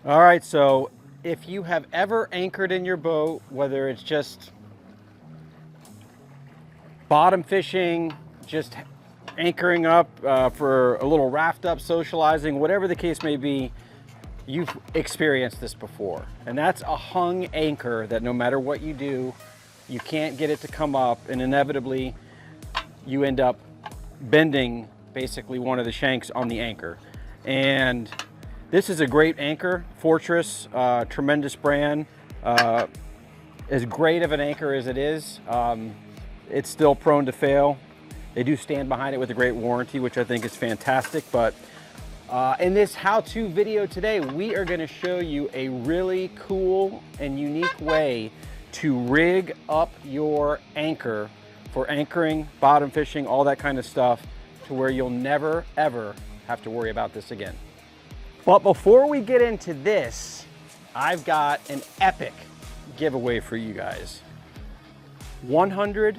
All right, so if you have ever anchored in your boat, whether it's just bottom fishing, just anchoring up for a little raft up, socializing, whatever the case may be, you've experienced this before. And that's a hung anchor that no matter what you do, you can't get it to come up, and inevitably you end up bending basically one of the shanks on the anchor. And this is a great anchor, Fortress, tremendous brand. As great of an anchor as it is, it's still prone to fail. They do stand behind it with a great warranty, which I think is fantastic. But in this how-to video today, we are going to show you a really cool and unique way to rig up your anchor for anchoring, bottom fishing, all that kind of stuff, to where you'll never, ever have to worry about this again. But before we get into this, I've got an epic giveaway for you guys. $100,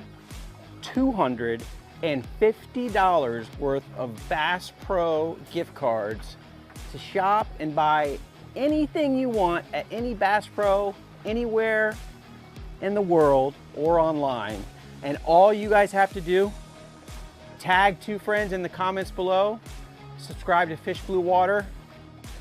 $200, and $50 worth of Bass Pro gift cards to shop and buy anything you want at any Bass Pro, anywhere in the world or online. And all you guys have to do, tag 2 friends in the comments below, subscribe to Fish Blue Water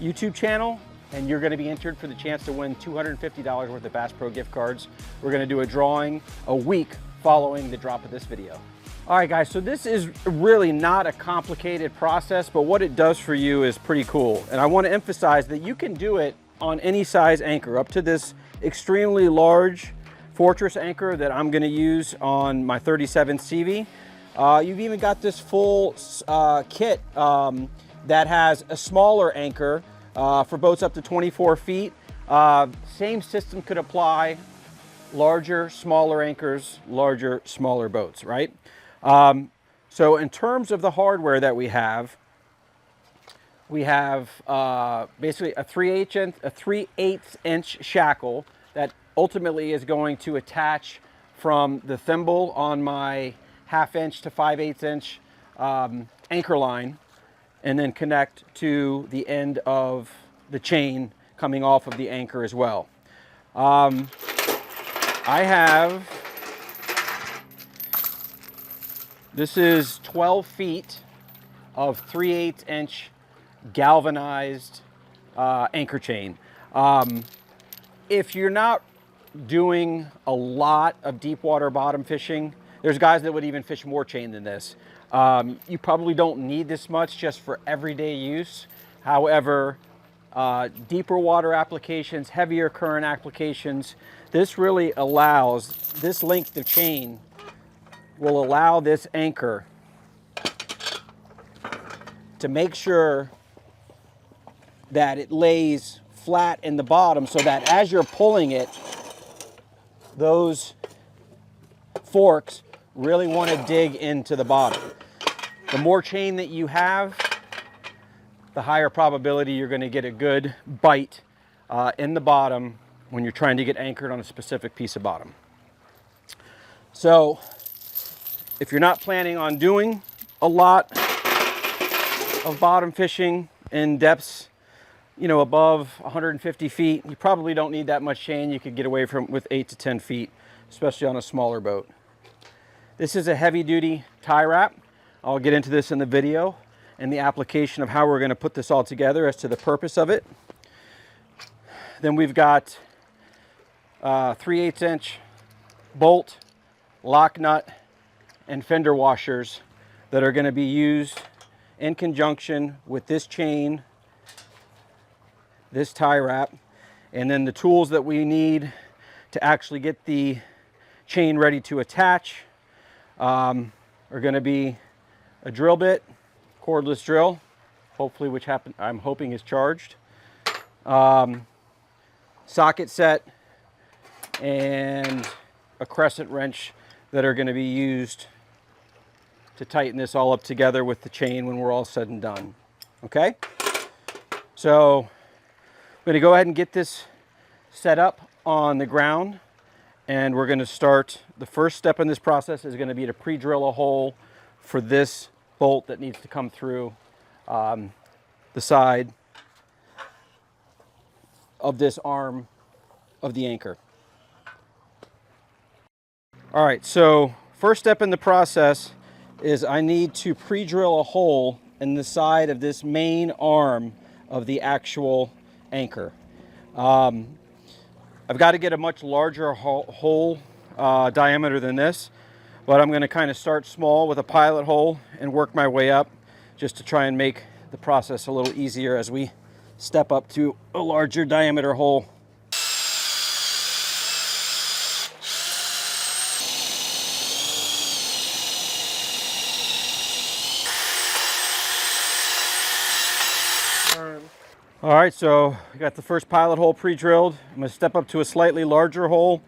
YouTube channel, and you're going to be entered for the chance to win $250 worth of Bass Pro gift cards. We're going to do a drawing a week following the drop of this video. All right, guys, so this is really not a complicated process, but what it does for you is pretty cool. And I want to emphasize that you can do it on any size anchor, up to this extremely large Fortress anchor that I'm going to use on my 37 CV. You've even got this full kit that has a smaller anchor for boats up to 24 feet. Same system could apply, larger, smaller anchors, larger, smaller boats, right? So in terms of the hardware that we have basically a 3/8 inch shackle that ultimately is going to attach from the thimble on my 1/2 inch to 5/8 inch anchor line, and then connect to the end of the chain coming off of the anchor as well. This is 12 feet of 3/8 inch galvanized anchor chain. If you're not doing a lot of deep water bottom fishing, there's guys that would even fish more chain than this. You probably don't need this much just for everyday use. However, deeper water applications, heavier current applications, this really allows, this length of chain will allow this anchor to make sure that it lays flat in the bottom, so that as you're pulling it, those forks really want to dig into the bottom. The more chain that you have, the higher probability you're going to get a good bite in the bottom when you're trying to get anchored on a specific piece of bottom. So if you're not planning on doing a lot of bottom fishing in depths, you know, above 150 feet, you probably don't need that much chain. You could get away with 8 to 10 feet, especially on a smaller boat. This is a heavy duty tie wrap. I'll get into this in the video and the application of how we're going to put this all together as to the purpose of it. Then we've got 3/8 inch bolt, lock nut, and fender washers that are going to be used in conjunction with this chain, this tie wrap, and then the tools that we need to actually get the chain ready to attach are going to be a drill bit, cordless drill, hopefully, which I'm hoping is charged, socket set, and a crescent wrench that are going to be used to tighten this all up together with the chain when we're all said and done. Okay, so I'm going to go ahead and get this set up on the ground, and we're going to start. The first step in this process is going to be to pre-drill a hole for this bolt that needs to come through the side of this arm of the anchor. All right, so first step in the process is I need to pre-drill a hole in the side of this main arm of the actual anchor. I've got to get a much larger hole diameter than this, but I'm going to kind of start small with a pilot hole and work my way up just to try and make the process a little easier as we step up to a larger diameter hole. All right, so I got the first pilot hole pre-drilled. I'm going to step up to a slightly larger hole.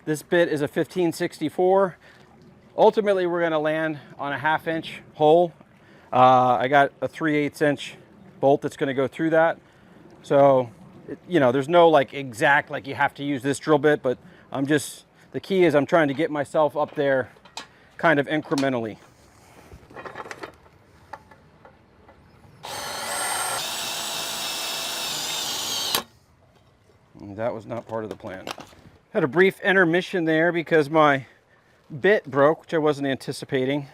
This bit is a 1564. Ultimately, we're going to land on a 1/2 inch hole. I got a 3/8 inch bolt that's going to go through that. So, you know, there's no like exact, like you have to use this drill bit, but the key is I'm trying to get myself up there kind of incrementally. That was not part of the plan. Had a brief intermission there because my bit broke, which I wasn't anticipating.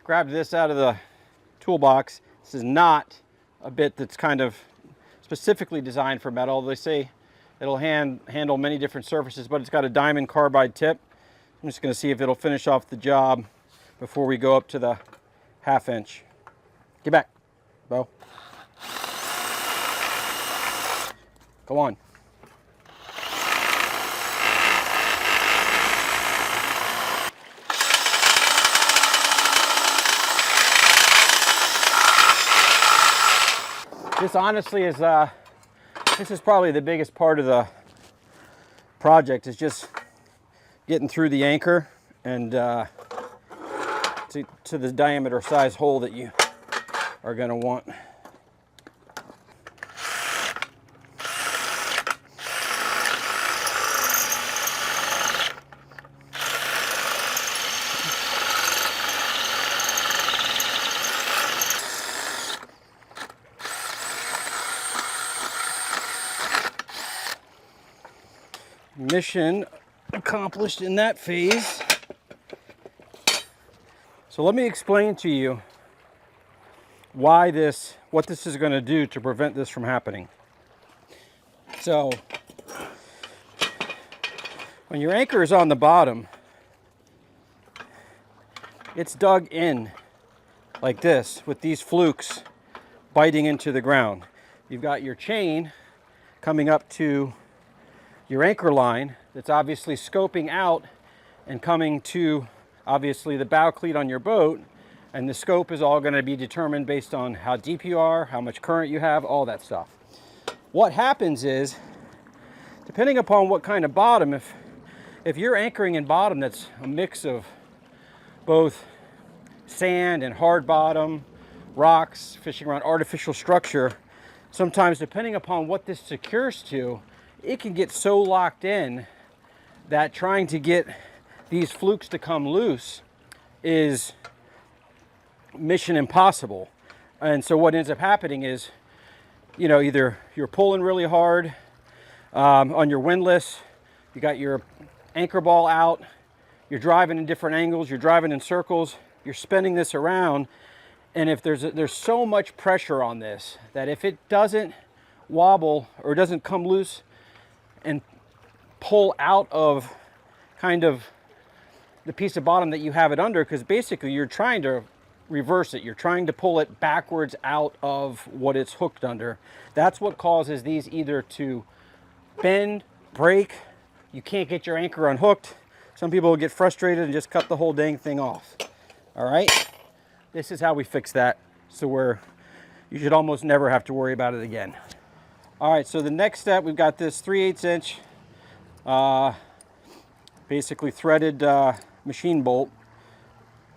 Grabbed this out of the toolbox. This is not a bit that's kind of specifically designed for metal. They say it'll handle many different surfaces, but it's got a diamond carbide tip. I'm just going to see if it'll finish off the job before we go up to the 1/2 inch. Get back, Bo. Go on. This honestly is, this is probably the biggest part of the project, is just getting through the anchor and to the diameter size hole that you are going to want. Mission accomplished in that phase. So let me explain to you what this is going to do to prevent this from happening. So when your anchor is on the bottom, it's dug in like this with these flukes biting into the ground. You've got your chain coming up to your anchor line that's obviously scoping out and coming to obviously the bow cleat on your boat, and the scope is all going to be determined based on how deep you are, how much current you have, all that stuff. What happens is, depending upon what kind of bottom, if you're anchoring in bottom that's a mix of both sand and hard bottom, rocks, fishing around artificial structure, sometimes depending upon what this secures to, it can get so locked in that trying to get these flukes to come loose is mission impossible. And so what ends up happening is, you know, either you're pulling really hard on your windlass, you got your anchor ball out, you're driving in different angles, you're driving in circles, you're spinning this around, and if there's so much pressure on this that if it doesn't wobble or doesn't come loose and pull out of kind of the piece of bottom that you have it under, because basically you're trying to reverse it. You're trying to pull it backwards out of what it's hooked under. That's what causes these either to bend, break, you can't get your anchor unhooked. Some people will get frustrated and just cut the whole dang thing off. All right, this is how we fix that, so where you should almost never have to worry about it again. All right, so the next step, we've got this 3/8 inch basically threaded machine bolt,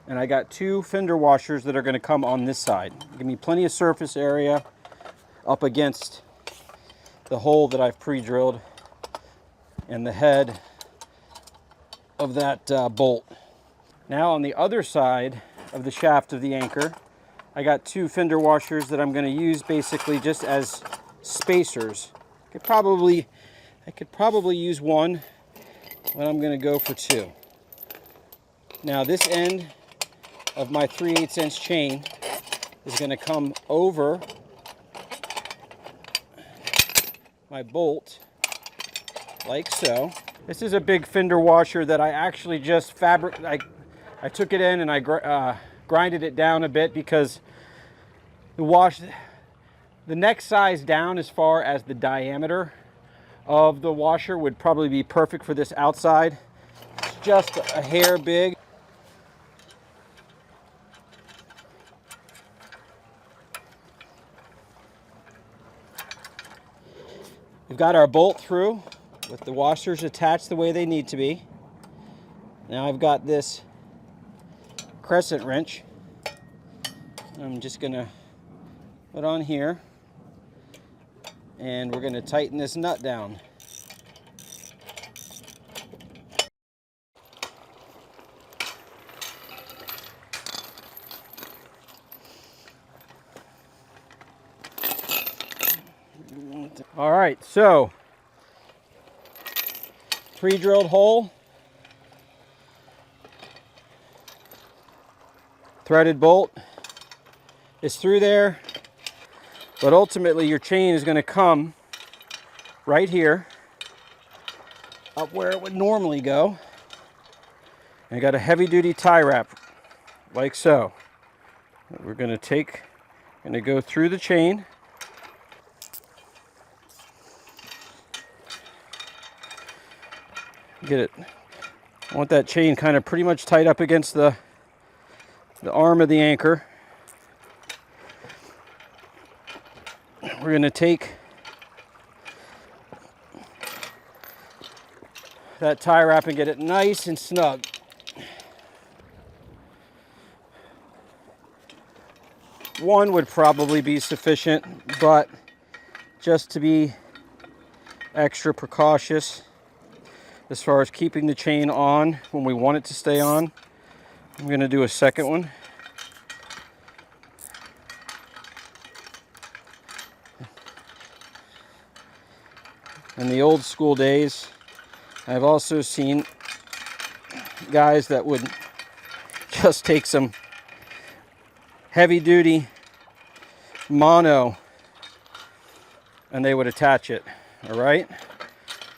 and I got 2 fender washers that are going to come on this side. Give me plenty of surface area up against the hole that I've pre-drilled and the head of that bolt. Now on the other side of the shaft of the anchor, I got 2 fender washers that I'm going to use basically just as spacers I could probably use one, but I'm going to go for two. Now this end of my 3/8" chain is going to come over my bolt like so. This is a big fender washer that I actually just I took it in and I grinded it down a bit because the next size down as far as the diameter of the washer would probably be perfect for this outside. It's just a hair big. We've got our bolt through with the washers attached the way they need to be. Now I've got this crescent wrench. I'm just gonna put on here and we're gonna tighten this nut down. All right, so pre-drilled hole, threaded bolt is through there, but ultimately your chain is going to come right here up where it would normally go. And I got a heavy-duty tie wrap like so. We're going to go through the chain. Get it. I want that chain kind of pretty much tight up against the arm of the anchor. We're going to take that tie wrap and get it nice and snug. One would probably be sufficient, but just to be extra precautious as far as keeping the chain on when we want it to stay on, I'm going to do a second one. In the old school days, I've also seen guys that would just take some heavy duty mono and they would attach it. All right,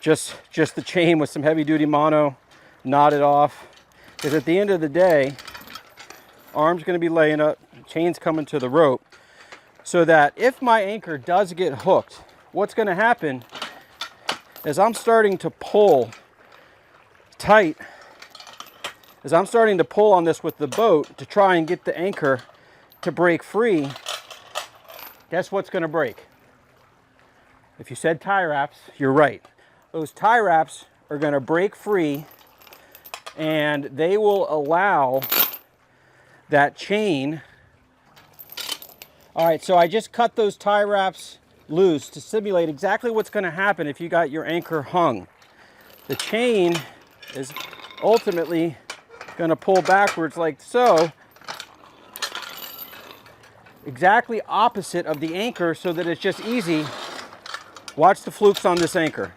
just the chain with some heavy duty mono, knot it off, because at the end of the day, arm's going to be laying up, chain's coming to the rope, so that if my anchor does get hooked, what's going to happen is I'm starting to pull tight, as I'm starting to pull on this with the boat to try and get the anchor to break free. Guess what's going to break? If you said tie wraps, you're right. Those tie wraps are going to break free and they will allow that chain. All right, so I just cut those tie wraps loose to simulate exactly what's going to happen if you got your anchor hung. The chain is ultimately going to pull backwards like so, exactly opposite of the anchor, so that it's just easy. Watch the flukes on this anchor.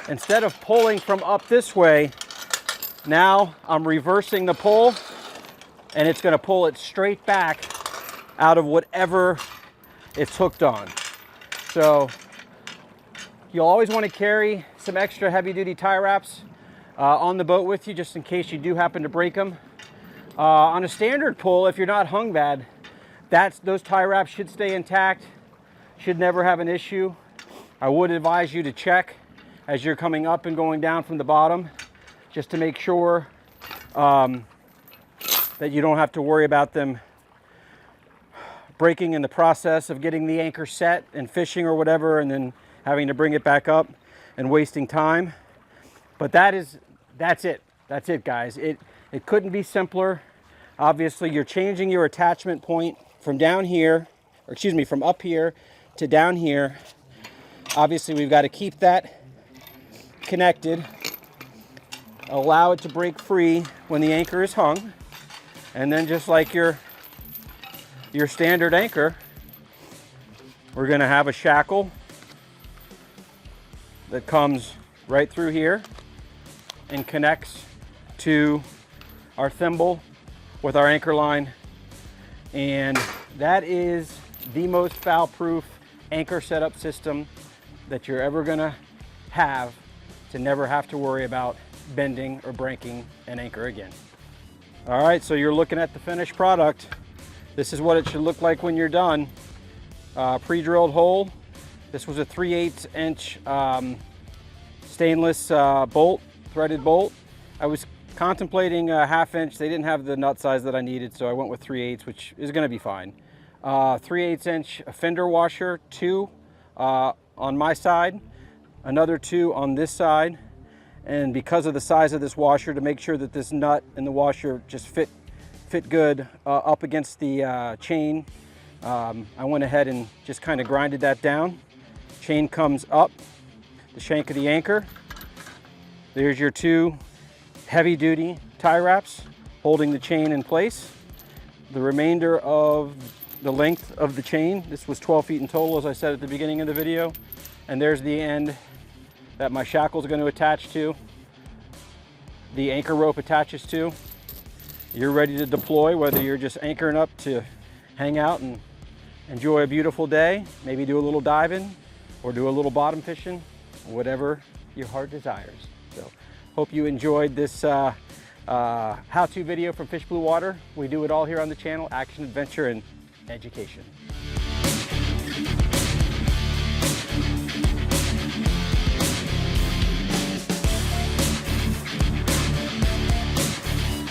Instead of pulling from up this way, now I'm reversing the pull and it's going to pull it straight back out of whatever it's hooked on. So you'll always want to carry some extra heavy duty tie wraps on the boat with you, just in case you do happen to break them. On a standard pull, if you're not hung bad, those tie wraps should stay intact, should never have an issue. I would advise you to check as you're coming up and going down from the bottom, just to make sure that you don't have to worry about them breaking in the process of getting the anchor set and fishing or whatever, and then having to bring it back up and wasting time. But that's it. That's it, guys. It couldn't be simpler. Obviously, you're changing your attachment point from down here, or excuse me, from up here to down here. Obviously, we've got to keep that connected, allow it to break free when the anchor is hung, and then just like your standard anchor, we're going to have a shackle that comes right through here and connects to our thimble with our anchor line. And that is the most foul-proof anchor setup system that you're ever gonna have to never have to worry about bending or breaking an anchor again. All right, so you're looking at the finished product. This is what it should look like when you're done. Pre-drilled hole. This was a 3/8 inch stainless bolt, threaded bolt. I was contemplating a 1/2 inch. They didn't have the nut size that I needed, so I went with 3/8, which is gonna be fine. 3/8 inch fender washer, 2 on my side, another 2 on this side. And because of the size of this washer, to make sure that this nut and the washer just fit good up against the chain, I went ahead and just kind of grinded that down. Chain comes up the shank of the anchor. There's your 2 heavy-duty tie wraps holding the chain in place. The remainder of the length of the chain, this was 12 feet in total, as I said at the beginning of the video. And there's the end that my shackle is going to attach to, the anchor rope attaches to. You're ready to deploy, whether you're just anchoring up to hang out and enjoy a beautiful day, maybe do a little diving or do a little bottom fishing, whatever your heart desires. So hope you enjoyed this how-to video from Fish Blue Water. We do it all here on the channel: action, adventure, and education.